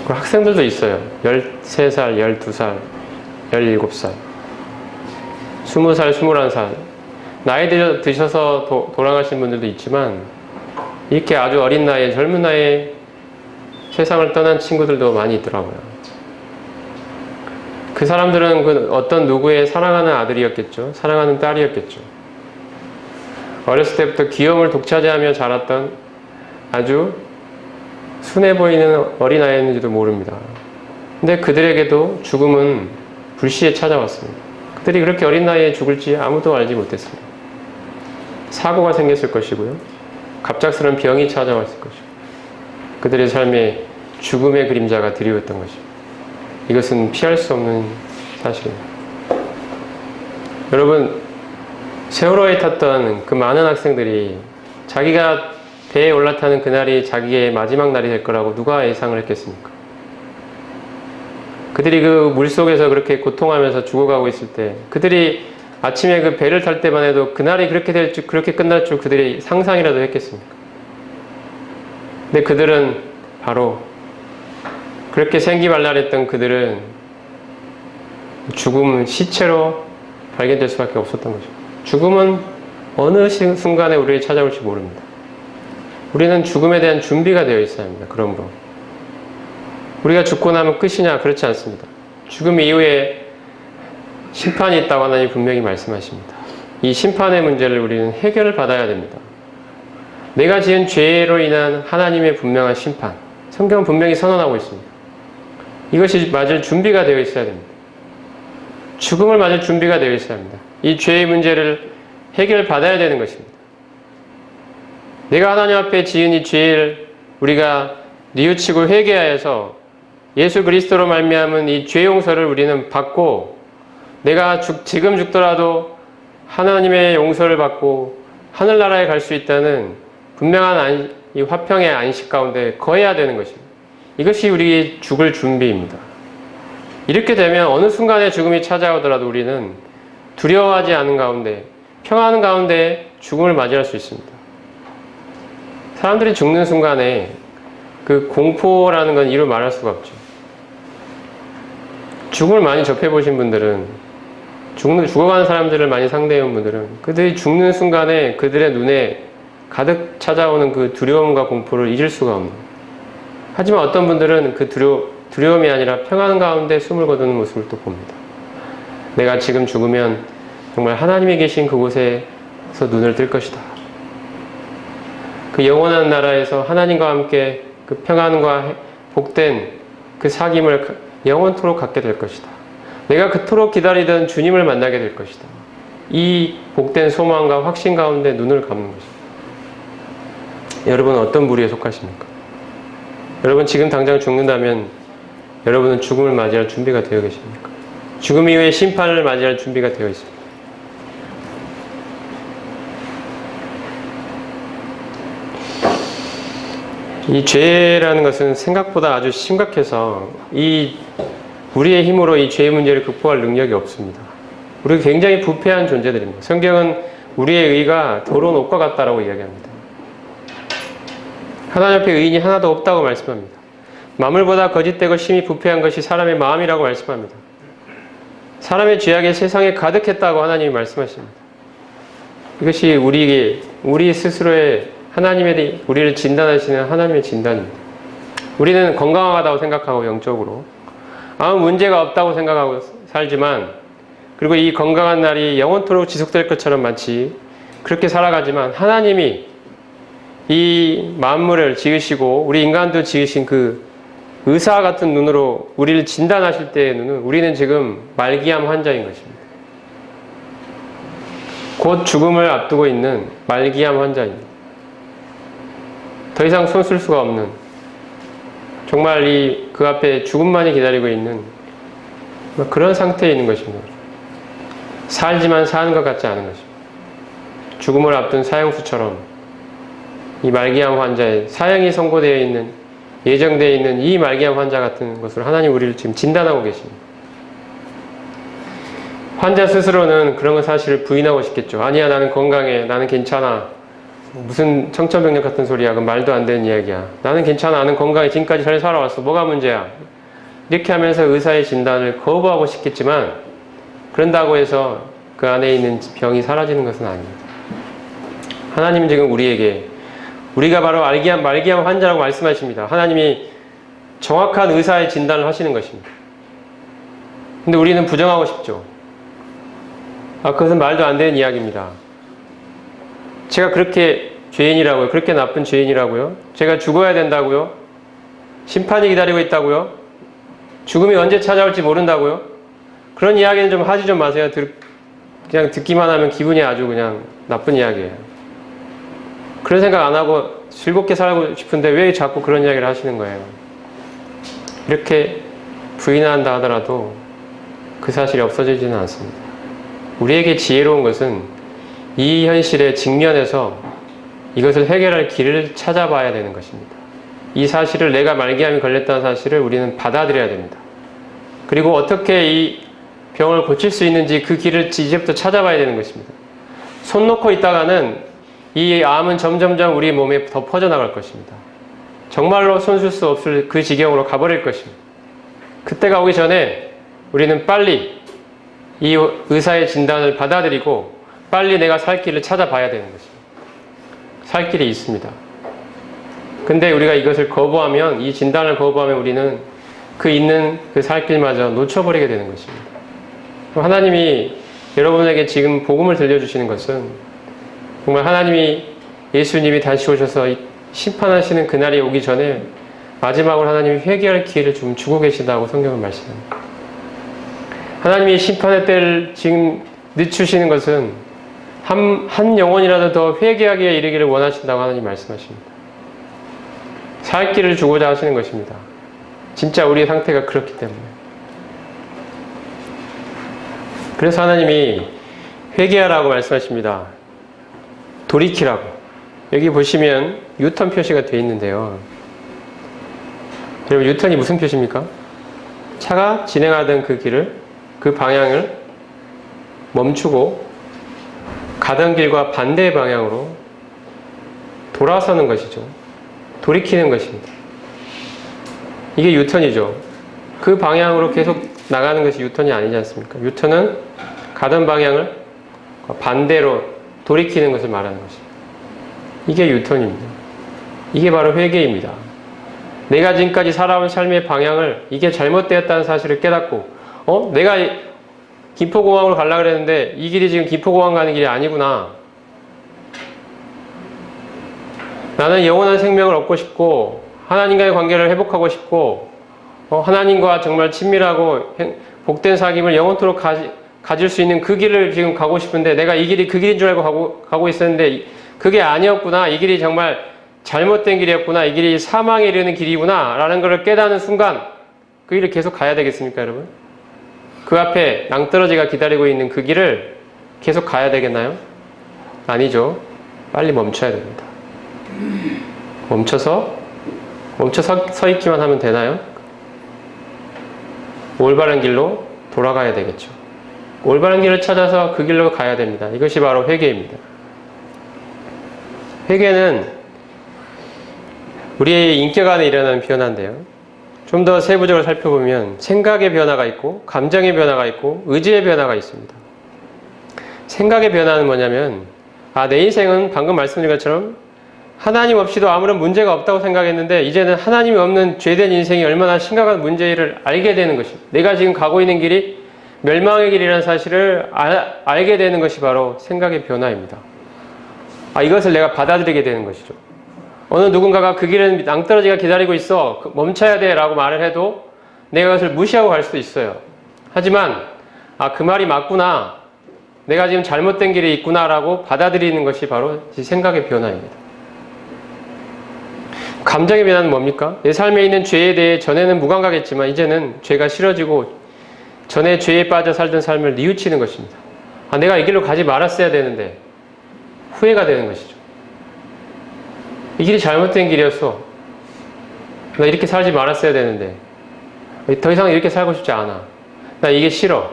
그 학생들도 있어요. 13살, 12살, 17살, 20살, 21살 나이 드셔서 돌아가신 분들도 있지만 이렇게 아주 어린 나이에 젊은 나이에 세상을 떠난 친구들도 많이 있더라고요. 그 사람들은 그 어떤 누구의 사랑하는 아들이었겠죠. 사랑하는 딸이었겠죠. 어렸을 때부터 귀여움을 독차지하며 자랐던 아주 순해 보이는 어린아이였는지도 모릅니다. 근데 그들에게도 죽음은 불시에 찾아왔습니다. 그들이 그렇게 어린 나이에 죽을지 아무도 알지 못했습니다. 사고가 생겼을 것이고요. 갑작스러운 병이 찾아왔을 것이고 그들의 삶에 죽음의 그림자가 드리웠던 것입니다. 이것은 피할 수 없는 사실입니다. 여러분, 세월호에 탔던 그 많은 학생들이 자기가 배에 올라타는 그날이 자기의 마지막 날이 될 거라고 누가 예상을 했겠습니까? 그들이 그 물속에서 그렇게 고통하면서 죽어가고 있을 때 그들이 아침에 그 배를 탈 때만 해도 그날이 그렇게 될 줄, 그렇게 끝날 줄 그들이 상상이라도 했겠습니까? 근데 그들은 바로 그렇게 생기발랄했던 그들은 죽음 시체로 발견될 수밖에 없었던 거죠. 죽음은 어느 순간에 우리를 찾아올지 모릅니다. 우리는 죽음에 대한 준비가 되어 있어야 합니다. 그러므로 우리가 죽고 나면 끝이냐? 그렇지 않습니다. 죽음 이후에 심판이 있다고 하나님 분명히 말씀하십니다. 이 심판의 문제를 우리는 해결을 받아야 됩니다. 내가 지은 죄로 인한 하나님의 분명한 심판, 성경은 분명히 선언하고 있습니다. 이것이 맞을 준비가 되어 있어야 됩니다. 죽음을 맞을 준비가 되어 있어야 합니다. 이 죄의 문제를 해결받아야 되는 것입니다. 내가 하나님 앞에 지은 이 죄를 우리가 뉘우치고 회개하여서 예수 그리스도로 말미암은 이 죄 용서를 우리는 받고 내가 지금 죽더라도 하나님의 용서를 받고 하늘나라에 갈 수 있다는 분명한 이 화평의 안식 가운데 거해야 되는 것입니다. 이것이 우리 죽을 준비입니다. 이렇게 되면 어느 순간에 죽음이 찾아오더라도 우리는 두려워하지 않은 가운데 평안한 가운데 죽음을 맞이할 수 있습니다. 사람들이 죽는 순간에 그 공포라는 건 이루 말할 수가 없죠. 죽음을 많이 접해보신 분들은 죽어가는 사람들을 많이 상대해온 분들은 그들이 죽는 순간에 그들의 눈에 가득 찾아오는 그 두려움과 공포를 잊을 수가 없는, 하지만 어떤 분들은 그 두려움이 아니라 평안 가운데 숨을 거두는 모습을 또 봅니다. 내가 지금 죽으면 정말 하나님이 계신 그곳에서 눈을 뜰 것이다. 그 영원한 나라에서 하나님과 함께 그 평안과 복된 그 사귐을 영원토록 갖게 될 것이다. 내가 그토록 기다리던 주님을 만나게 될 것이다. 이 복된 소망과 확신 가운데 눈을 감는 것입니다. 여러분은 어떤 부류에 속하십니까? 여러분 지금 당장 죽는다면 여러분은 죽음을 맞이할 준비가 되어 계십니까? 죽음 이후에 심판을 맞이할 준비가 되어 있습니다. 이 죄라는 것은 생각보다 아주 심각해서 우리의 힘으로 이 죄의 문제를 극복할 능력이 없습니다. 우리 굉장히 부패한 존재들입니다. 성경은 우리의 의가 더러운 옷과 같다라고 이야기합니다. 하나님 앞에 의인이 하나도 없다고 말씀합니다. 만물보다 거짓되고 심히 부패한 것이 사람의 마음이라고 말씀합니다. 사람의 죄악이 세상에 가득했다고 하나님이 말씀하십니다. 이것이 우리 스스로의 하나님에 대해 우리를 진단하시는 하나님의 진단입니다. 우리는 건강하다고 생각하고 영적으로 아무 문제가 없다고 생각하고 살지만, 그리고 이 건강한 날이 영원토록 지속될 것처럼 마치 그렇게 살아가지만, 하나님이 이 만물을 지으시고 우리 인간도 지으신 그 의사 같은 눈으로 우리를 진단하실 때의 눈은 우리는 지금 말기암 환자인 것입니다. 곧 죽음을 앞두고 있는 말기암 환자입니다. 더 이상 손 쓸 수가 없는, 정말 그 앞에 죽음만이 기다리고 있는 그런 상태에 있는 것입니다. 살지만 사는 것 같지 않은 것입니다. 죽음을 앞둔 사형수처럼 이 말기암 환자의 사형이 선고되어 있는, 예정되어 있는 이 말기암 환자 같은 것으로 하나님 우리를 지금 진단하고 계십니다. 환자 스스로는 그런 건 사실을 부인하고 싶겠죠. 아니야, 나는 건강해, 나는 괜찮아, 무슨 청천벽력 같은 소리야, 그건 말도 안 되는 이야기야, 나는 괜찮아, 나는 건강해, 지금까지 잘 살아왔어, 뭐가 문제야, 이렇게 하면서 의사의 진단을 거부하고 싶겠지만, 그런다고 해서 그 안에 있는 병이 사라지는 것은 아닙니다. 하나님은 지금 우리에게, 우리가 바로 말기암 환자라고 말씀하십니다. 하나님이 정확한 의사의 진단을 하시는 것입니다. 근데 우리는 부정하고 싶죠. 그것은 말도 안 되는 이야기입니다. 제가 그렇게 죄인이라고요? 그렇게 나쁜 죄인이라고요? 제가 죽어야 된다고요? 심판이 기다리고 있다고요? 죽음이 언제 찾아올지 모른다고요? 그런 이야기는 좀 하지 좀 마세요. 그냥 듣기만 하면 기분이 아주 그냥 나쁜 이야기예요. 그런 생각 안 하고 즐겁게 살고 싶은데 왜 자꾸 그런 이야기를 하시는 거예요? 이렇게 부인한다 하더라도 그 사실이 없어지지는 않습니다. 우리에게 지혜로운 것은 이 현실에 직면해서 이것을 해결할 길을 찾아봐야 되는 것입니다. 이 사실을, 내가 말기암이 걸렸다는 사실을 우리는 받아들여야 됩니다. 그리고 어떻게 이 병을 고칠 수 있는지 그 길을 이제부터 찾아봐야 되는 것입니다. 손 놓고 있다가는 이 암은 점점점 우리 몸에 더 퍼져나갈 것입니다. 정말로 손 쓸 수 없을 그 지경으로 가버릴 것입니다. 그때가 오기 전에 우리는 빨리 이 의사의 진단을 받아들이고 빨리 내가 살 길을 찾아봐야 되는 것입니다. 살 길이 있습니다. 근데 우리가 이것을 거부하면, 이 진단을 거부하면 우리는 그 있는 그 살 길마저 놓쳐버리게 되는 것입니다. 하나님이 여러분에게 지금 복음을 들려주시는 것은 정말 하나님이, 예수님이 다시 오셔서 심판하시는 그날이 오기 전에 마지막으로 하나님이 회개할 기회를 좀 주고 계시다고 성경은 말씀합니다. 하나님이 심판의 때를 지금 늦추시는 것은 한 영혼이라도 더 회개하기에 이르기를 원하신다고 하나님 말씀하십니다. 살 길을 주고자 하시는 것입니다. 진짜 우리의 상태가 그렇기 때문에. 그래서 하나님이 회개하라고 말씀하십니다. 돌이키라고. 여기 보시면 유턴 표시가 되어 있는데요. 여러분, 유턴이 무슨 표시입니까? 차가 진행하던 그 길을, 그 방향을 멈추고 가던 길과 반대 방향으로 돌아서는 것이죠. 돌이키는 것입니다. 이게 유턴이죠. 그 방향으로 계속 나가는 것이 유턴이 아니지 않습니까? 유턴은 가던 방향을 반대로 돌이키는 것을 말하는 것입니다. 이게 유턴입니다. 이게 바로 회개입니다. 내가 지금까지 살아온 삶의 방향을, 이게 잘못되었다는 사실을 깨닫고, 내가 김포공항으로 가려고 그랬는데 이 길이 지금 김포공항 가는 길이 아니구나. 나는 영원한 생명을 얻고 싶고 하나님과의 관계를 회복하고 싶고 하나님과 정말 친밀하고 복된 사귐을 영원토록 가질 수 있는 그 길을 지금 가고 싶은데, 내가 이 길이 그 길인 줄 알고 가고 있었는데 그게 아니었구나. 이 길이 정말 잘못된 길이었구나. 이 길이 사망에 이르는 길이구나 라는 것을 깨닫는 순간 그 길을 계속 가야 되겠습니까, 여러분? 그 앞에 낭떠러지가 기다리고 있는 그 길을 계속 가야 되겠나요? 아니죠. 빨리 멈춰야 됩니다. 멈춰서 서 있기만 하면 되나요? 올바른 길로 돌아가야 되겠죠. 올바른 길을 찾아서 그 길로 가야 됩니다. 이것이 바로 회개입니다. 회개는 우리의 인격 안에 일어나는 변화인데요. 좀 더 세부적으로 살펴보면 생각의 변화가 있고 감정의 변화가 있고 의지의 변화가 있습니다. 생각의 변화는 뭐냐면 내 인생은 방금 말씀드린 것처럼 하나님 없이도 아무런 문제가 없다고 생각했는데 이제는 하나님이 없는 죄된 인생이 얼마나 심각한 문제를 알게 되는 것입니다. 내가 지금 가고 있는 길이 멸망의 길이라는 사실을 알게 되는 것이 바로 생각의 변화입니다. 이것을 내가 받아들이게 되는 것이죠. 어느 누군가가 그 길은 낭떠러지가 기다리고 있어 멈춰야 돼 라고 말을 해도 내가 그것을 무시하고 갈 수도 있어요. 하지만 그 말이 맞구나, 내가 지금 잘못된 길에 있구나 라고 받아들이는 것이 바로 생각의 변화입니다. 감정의 변화는 뭡니까? 내 삶에 있는 죄에 대해 전에는 무감각했지만 이제는 죄가 싫어지고 전에 죄에 빠져 살던 삶을 뉘우치는 것입니다. 내가 이 길로 가지 말았어야 되는데 후회가 되는 것이죠. 이 길이 잘못된 길이었어. 나 이렇게 살지 말았어야 되는데 더 이상 이렇게 살고 싶지 않아. 나 이게 싫어.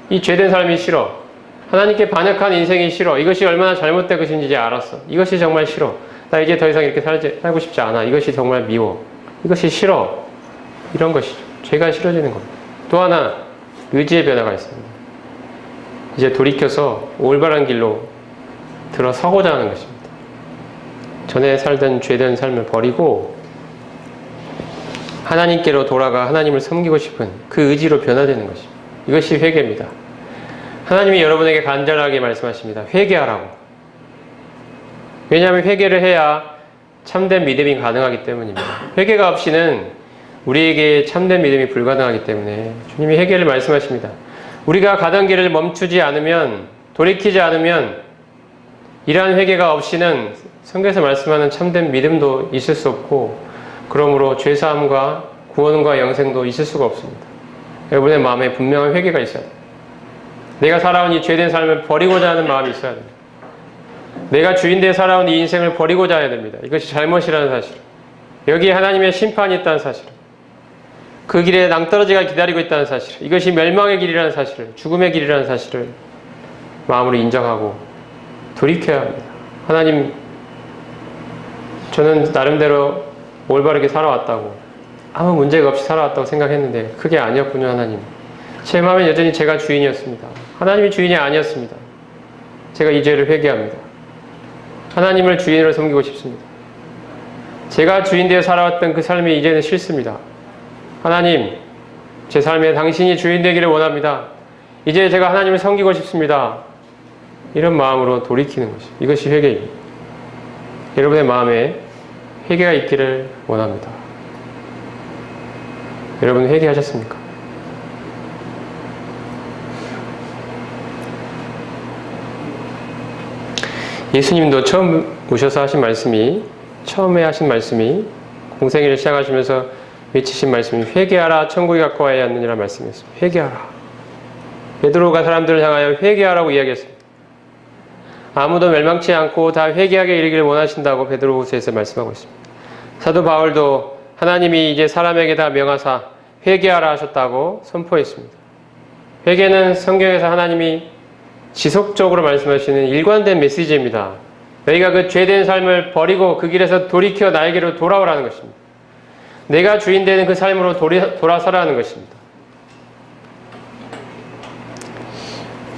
이 죄된 삶이 싫어. 하나님께 반역한 인생이 싫어. 이것이 얼마나 잘못된 것인지 이제 알았어. 이것이 정말 싫어. 나 이제 더 이상 이렇게 살고 싶지 않아. 이것이 정말 미워. 이것이 싫어. 이런 것이죠. 죄가 싫어지는 겁니다. 또 하나 의지의 변화가 있습니다. 이제 돌이켜서 올바른 길로 들어서고자 하는 것입니다. 전에 살던 죄된 삶을 버리고 하나님께로 돌아가 하나님을 섬기고 싶은 그 의지로 변화되는 것입니다. 이것이 회개입니다. 하나님이 여러분에게 간절하게 말씀하십니다. 회개하라고. 왜냐하면 회개를 해야 참된 믿음이 가능하기 때문입니다. 회개가 없이는 우리에게 참된 믿음이 불가능하기 때문에 주님이 회개를 말씀하십니다. 우리가 가던 길을 멈추지 않으면, 돌이키지 않으면 이러한 회개가 없이는 성경에서 말씀하는 참된 믿음도 있을 수 없고, 그러므로 죄사함과 구원과 영생도 있을 수가 없습니다. 여러분의 마음에 분명한 회개가 있어야 됩니다. 내가 살아온 이 죄된 삶을 버리고자 하는 마음이 있어야 됩니다. 내가 주인되어 살아온 이 인생을 버리고자 해야 됩니다. 이것이 잘못이라는 사실, 여기에 하나님의 심판이 있다는 사실, 그 길에 낭떠러지가 기다리고 있다는 사실, 이것이 멸망의 길이라는 사실을, 죽음의 길이라는 사실을 마음으로 인정하고 돌이켜야 합니다. 하나님, 저는 나름대로 올바르게 살아왔다고, 아무 문제가 없이 살아왔다고 생각했는데 그게 아니었군요. 하나님, 제 마음엔 여전히 제가 주인이었습니다. 하나님이 주인이 아니었습니다. 제가 이 죄를 회개합니다. 하나님을 주인으로 섬기고 싶습니다. 제가 주인 되어 살아왔던 그 삶이 이제는 싫습니다. 하나님, 제 삶에 당신이 주인 되기를 원합니다. 이제 제가 하나님을 섬기고 싶습니다. 이런 마음으로 돌이키는 것이, 이것이 회개입니다. 여러분의 마음에 회개가 있기를 원합니다. 여러분 회개하셨습니까? 예수님도 처음 오셔서 처음에 하신 말씀이, 공생애를 시작하시면서 외치신 말씀이 회개하라, 천국이 가까워야 하느니라 말씀이었습니다. 회개하라. 베드로가 사람들을 향하여 회개하라고 이야기했습니다. 아무도 멸망치 않고 다 회개하게 이르기를 원하신다고 베드로후서에서 말씀하고 있습니다. 사도 바울도 하나님이 이제 사람에게 다 명하사 회개하라 하셨다고 선포했습니다. 회개는 성경에서 하나님이 지속적으로 말씀하시는 일관된 메시지입니다. 너희가 그 죄된 삶을 버리고 그 길에서 돌이켜 나에게로 돌아오라는 것입니다. 내가 주인 되는 그 삶으로 돌아서라는 것입니다.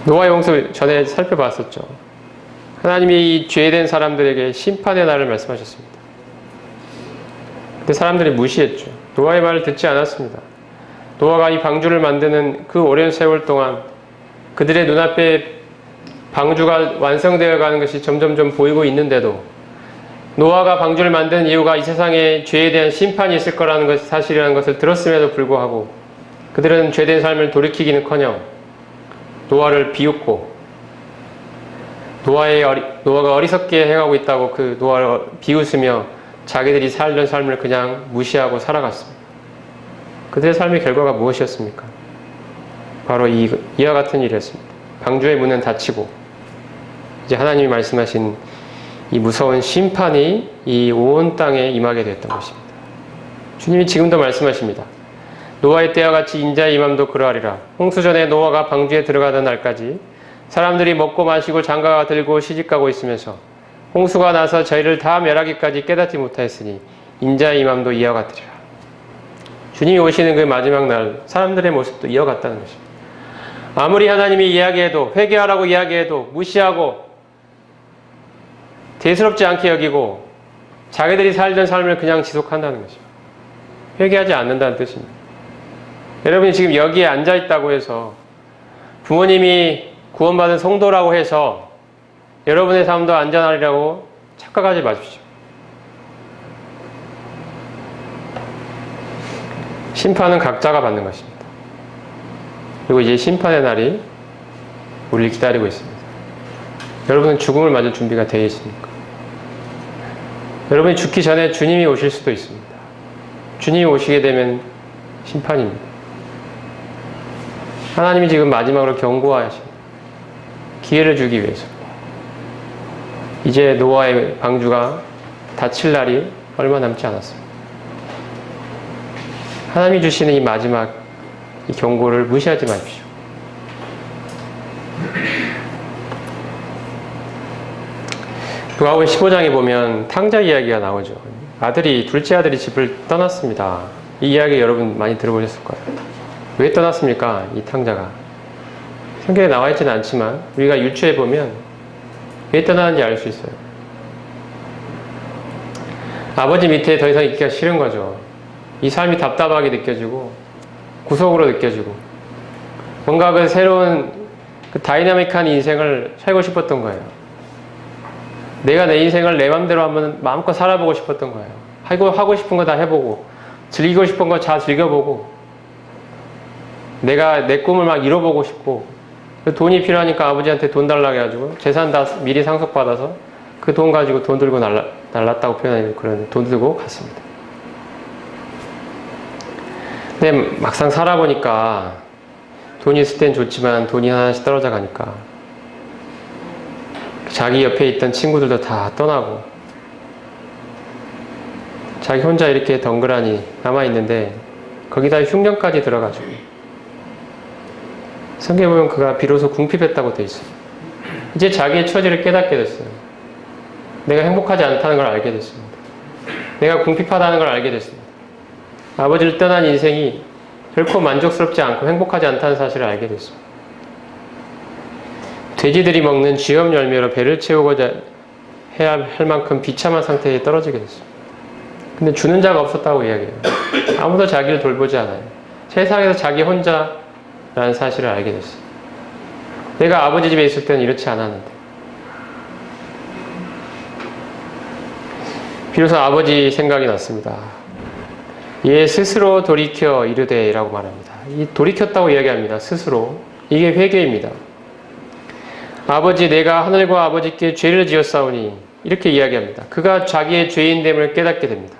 노아의 홍수 전에 살펴봤었죠. 하나님이 이 죄된 사람들에게 심판의 날을 말씀하셨습니다. 근데 사람들이 무시했죠. 노아의 말을 듣지 않았습니다. 노아가 이 방주를 만드는 그 오랜 세월 동안 그들의 눈앞에 방주가 완성되어 가는 것이 점점점 보이고 있는데도, 노아가 방주를 만든 이유가 이 세상에 죄에 대한 심판이 있을 거라는 것이 사실이라는 것을 들었음에도 불구하고 그들은 죄된 삶을 돌이키기는커녕 노아를 비웃고, 노아가 어리석게 행하고 있다고 그 노아를 비웃으며 자기들이 살던 삶을 그냥 무시하고 살아갔습니다. 그들의 삶의 결과가 무엇이었습니까? 바로 이와 같은 일이었습니다. 방주의 문은 닫히고 이제 하나님이 말씀하신 이 무서운 심판이 이 온 땅에 임하게 됐던 것입니다. 주님이 지금도 말씀하십니다. 노아의 때와 같이 인자의 임함도 그러하리라. 홍수 전에 노아가 방주에 들어가던 날까지 사람들이 먹고 마시고 장가가 들고 시집가고 있으면서 홍수가 나서 저희를 다 멸하기까지 깨닫지 못하였으니 인자의 임함도 이와 같으리라. 주님이 오시는 그 마지막 날 사람들의 모습도 이와 같다는 것입니다. 아무리 하나님이 이야기해도, 회개하라고 이야기해도 무시하고 대수롭지 않게 여기고 자기들이 살던 삶을 그냥 지속한다는 것입니다. 회개하지 않는다는 뜻입니다. 여러분이 지금 여기에 앉아있다고 해서 부모님이 구원받은 성도라고 해서 여러분의 삶도 안전하리라고 착각하지 마십시오. 심판은 각자가 받는 것입니다. 그리고 이제 심판의 날이 우리를 기다리고 있습니다. 여러분은 죽음을 맞을 준비가 되어 있습니까? 여러분이 죽기 전에 주님이 오실 수도 있습니다. 주님이 오시게 되면 심판입니다. 하나님이 지금 마지막으로 경고하십니다. 기회를 주기 위해서. 이제 노아의 방주가 닫힐 날이 얼마 남지 않았습니다. 하나님이 주시는 이 마지막 이 경고를 무시하지 마십시오. 누가복음 15장에 보면 탕자 이야기가 나오죠. 둘째 아들이 집을 떠났습니다. 이 이야기 여러분 많이 들어보셨을 거예요. 왜 떠났습니까? 이 탕자가. 성경에 나와 있지는 않지만 우리가 유추해 보면 왜 떠나는지 알 수 있어요. 아버지 밑에 더 이상 있기가 싫은 거죠. 이 삶이 답답하게 느껴지고 구속으로 느껴지고 뭔가 그 새로운 그 다이나믹한 인생을 살고 싶었던 거예요. 내가 내 인생을 내 맘대로 한번 마음껏 살아보고 싶었던 거예요. 하고 싶은 거 다 해보고 즐기고 싶은 거 다 즐겨보고 내가 내 꿈을 막 이뤄보고 싶고 돈이 필요하니까 아버지한테 돈 달라고 해가지고 재산 다 미리 상속받아서 그 돈 가지고 돈 들고 날랐다고 표현하는 그런 돈 들고 갔습니다. 근데 막상 살아보니까 돈이 있을 땐 좋지만 돈이 하나씩 떨어져 가니까 자기 옆에 있던 친구들도 다 떠나고 자기 혼자 이렇게 덩그라니 남아있는데 거기다 흉년까지 들어가지고 성경에 보면 그가 비로소 궁핍했다고 되어 있어요. 이제 자기의 처지를 깨닫게 됐어요. 내가 행복하지 않다는 걸 알게 됐습니다. 내가 궁핍하다는 걸 알게 됐습니다. 아버지를 떠난 인생이 결코 만족스럽지 않고 행복하지 않다는 사실을 알게 됐습니다. 돼지들이 먹는 쥐염 열매로 배를 채우고자 해야 할 만큼 비참한 상태에 떨어지게 됐습니다. 근데 주는 자가 없었다고 이야기해요. 아무도 자기를 돌보지 않아요. 세상에서 자기 혼자라는 사실을 알게 됐어요. 내가 아버지 집에 있을 때는 이렇지 않았는데 비로소 아버지 생각이 났습니다. 얘 스스로 돌이켜 이르되 라고 말합니다. 이 돌이켰다고 이야기합니다. 스스로. 이게 회개입니다. 아버지 내가 하늘과 아버지께 죄를 지었사오니 이렇게 이야기합니다. 그가 자기의 죄인됨을 깨닫게 됩니다.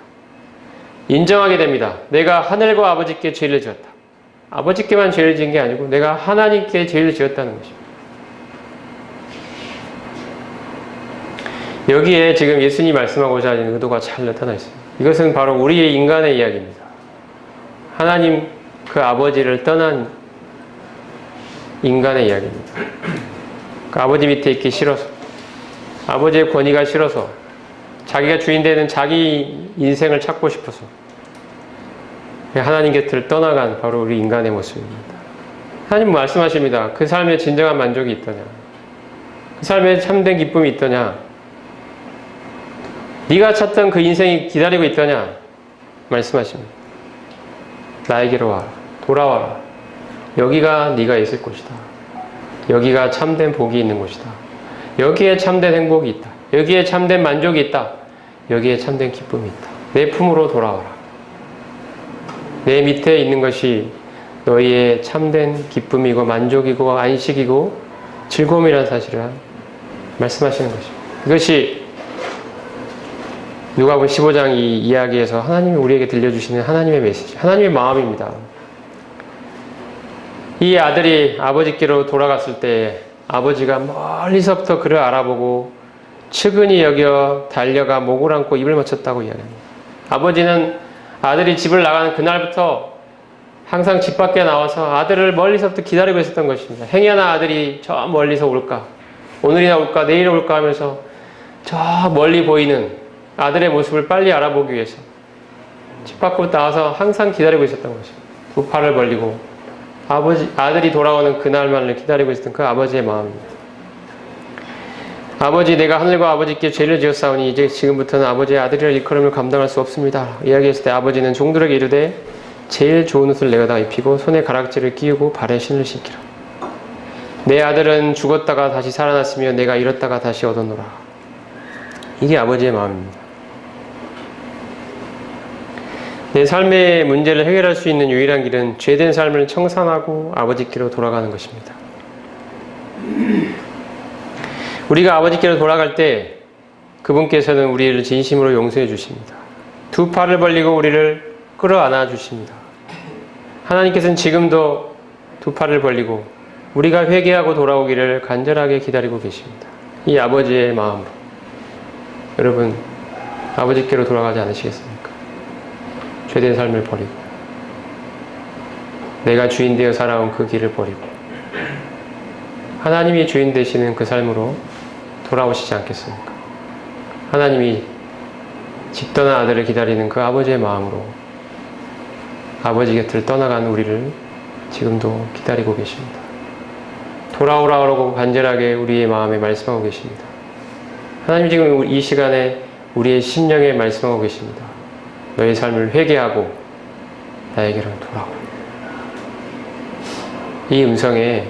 인정하게 됩니다. 내가 하늘과 아버지께 죄를 지었다. 아버지께만 죄를 지은 게 아니고 내가 하나님께 죄를 지었다는 것입니다. 여기에 지금 예수님이 말씀하고자 하는 의도가 잘 나타나 있습니다. 이것은 바로 우리의 인간의 이야기입니다. 하나님 그 아버지를 떠난 인간의 이야기입니다. 그 아버지 밑에 있기 싫어서 아버지의 권위가 싫어서 자기가 주인 되는 자기 인생을 찾고 싶어서 하나님 곁을 떠나간 바로 우리 인간의 모습입니다. 하나님 말씀하십니다. 그 삶에 진정한 만족이 있더냐? 그 삶에 참된 기쁨이 있더냐? 네가 찾던 그 인생이 기다리고 있더냐? 말씀하십니다. 나에게로 와라. 돌아와라. 여기가 네가 있을 곳이다. 여기가 참된 복이 있는 곳이다. 여기에 참된 행복이 있다. 여기에 참된 만족이 있다. 여기에 참된 기쁨이 있다. 내 품으로 돌아와라. 내 밑에 있는 것이 너희의 참된 기쁨이고 만족이고 안식이고 즐거움이라는 사실을 말씀하시는 것입니다. 이것이 누가복음 15장 이 이야기에서 하나님이 우리에게 들려주시는 하나님의 메시지, 하나님의 마음입니다. 이 아들이 아버지께로 돌아갔을 때 아버지가 멀리서부터 그를 알아보고 측은히 여겨 달려가 목을 안고 입을 맞췄다고 이야기합니다. 아버지는 아들이 집을 나가는 그날부터 항상 집 밖에 나와서 아들을 멀리서부터 기다리고 있었던 것입니다. 행여나 아들이 저 멀리서 올까, 오늘이나 올까, 내일 올까 하면서 저 멀리 보이는 아들의 모습을 빨리 알아보기 위해서 집 밖으로 나와서 항상 기다리고 있었던 것입니다. 두 팔을 벌리고 아들이 돌아오는 그날만을 기다리고 있었던 그 아버지의 마음입니다. 아버지, 내가 하늘과 아버지께 죄를 지었사오니 이제 지금부터는 아버지의 아들이라 일컬음을 감당할 수 없습니다. 이야기했을 때 아버지는 종들에게 이르되 제일 좋은 옷을 내어다 입히고 손에 가락지를 끼우고 발에 신을 신기라. 내 아들은 죽었다가 다시 살아났으며 내가 잃었다가 다시 얻었노라. 이게 아버지의 마음입니다. 내 삶의 문제를 해결할 수 있는 유일한 길은 죄된 삶을 청산하고 아버지께로 돌아가는 것입니다. 우리가 아버지께로 돌아갈 때 그분께서는 우리를 진심으로 용서해 주십니다. 두 팔을 벌리고 우리를 끌어안아 주십니다. 하나님께서는 지금도 두 팔을 벌리고 우리가 회개하고 돌아오기를 간절하게 기다리고 계십니다. 이 아버지의 마음으로 여러분 아버지께로 돌아가지 않으시겠습니까? 죄된 삶을 버리고 내가 주인 되어 살아온 그 길을 버리고 하나님이 주인 되시는 그 삶으로 돌아오시지 않겠습니까? 하나님이 집 떠난 아들을 기다리는 그 아버지의 마음으로 아버지 곁을 떠나간 우리를 지금도 기다리고 계십니다. 돌아오라고 간절하게 우리의 마음에 말씀하고 계십니다. 하나님 지금 이 시간에 우리의 심령에 말씀하고 계십니다. 너의 삶을 회개하고 나에게로 돌아오. 이 음성에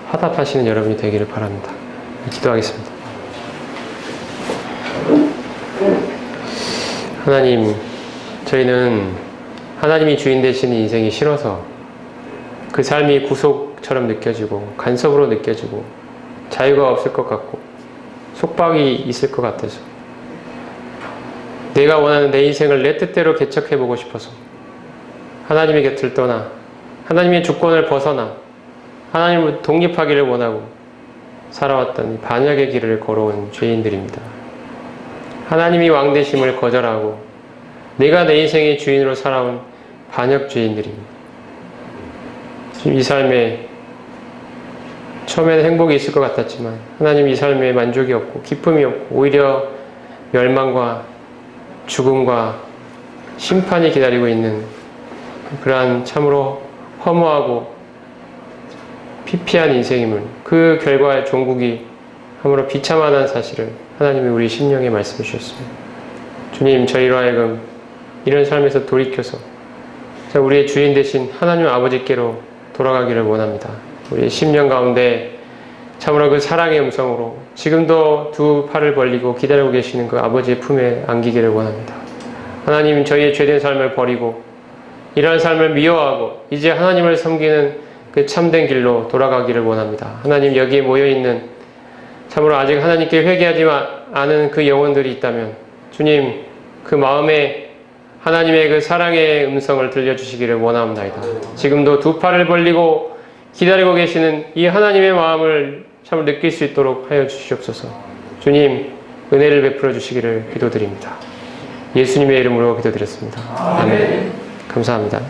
화답하시는 여러분이 되기를 바랍니다. 기도하겠습니다. 하나님, 저희는 하나님이 주인 되시는 인생이 싫어서 그 삶이 구속처럼 느껴지고 간섭으로 느껴지고 자유가 없을 것 같고 속박이 있을 것 같아서 내가 원하는 내 인생을 내 뜻대로 개척해보고 싶어서 하나님의 곁을 떠나 하나님의 주권을 벗어나 하나님을 독립하기를 원하고 살아왔던 반역의 길을 걸어온 죄인들입니다. 하나님이 왕 되심을 거절하고 내가 내 인생의 주인으로 살아온 반역 죄인들입니다. 지금 이 삶에 처음에는 행복이 있을 것 같았지만 하나님 이 삶에 만족이 없고 기쁨이 없고 오히려 멸망과 죽음과 심판이 기다리고 있는 그러한 참으로 허무하고 피폐한 인생임을 그 결과의 종국이 참으로 비참하다는 사실을 하나님이 우리 심령에 말씀해 주셨습니다. 주님, 저희로 하여금 이런 삶에서 돌이켜서 우리의 주인 되신 하나님 아버지께로 돌아가기를 원합니다. 우리의 심령 가운데 참으로 그 사랑의 음성으로 지금도 두 팔을 벌리고 기다리고 계시는 그 아버지의 품에 안기기를 원합니다. 하나님, 저희의 죄된 삶을 버리고 이러한 삶을 미워하고 이제 하나님을 섬기는 그 참된 길로 돌아가기를 원합니다. 하나님, 여기에 모여있는 참으로 아직 하나님께 회개하지 않은 그 영혼들이 있다면 주님, 그 마음에 하나님의 그 사랑의 음성을 들려주시기를 원합니다. 지금도 두 팔을 벌리고 기다리고 계시는 이 하나님의 마음을 참 느낄 수 있도록 하여 주시옵소서. 주님, 은혜를 베풀어 주시기를 기도드립니다. 예수님의 이름으로 기도드렸습니다. 아멘. 감사합니다.